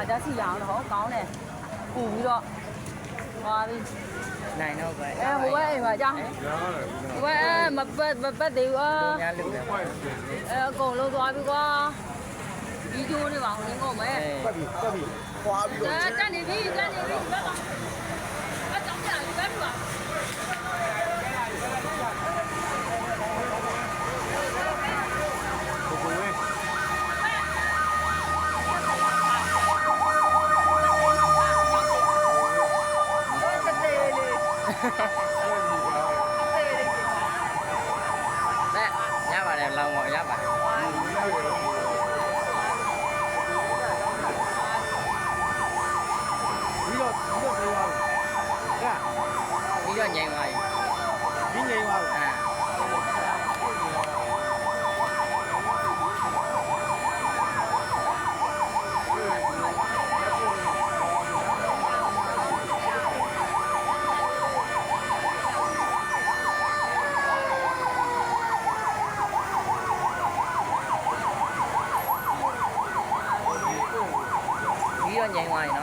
မှာကျစီရအောင်တော့ကောင်းတယ်ပူပြီးတော့ဟွာပြီနိုင်တော့ပဲ ဟိုဘက်အိမ်မှာကြောင်းဟိုဘက်မပတ်သေးဘူး ညာလူတယ် အကုန်လုံးသွားပြီကွာဒီကျိုးနေပါဦးလင်းကုန်မယ် တက်ပြီခွာပြီးတော့ တက်နေပြီဘက်ပါအကြောင်းပြဘက်ပါရပါတယ်လောင်းတော့ရပါတယ်ပြီးတော့ပြေးသွားပြီကဲ ပြီးတော့ငြိမ်သွားပြီ ဒီငိမ်သွားပြီ ပြီးတော့ငြိမ်သွားပြီနော်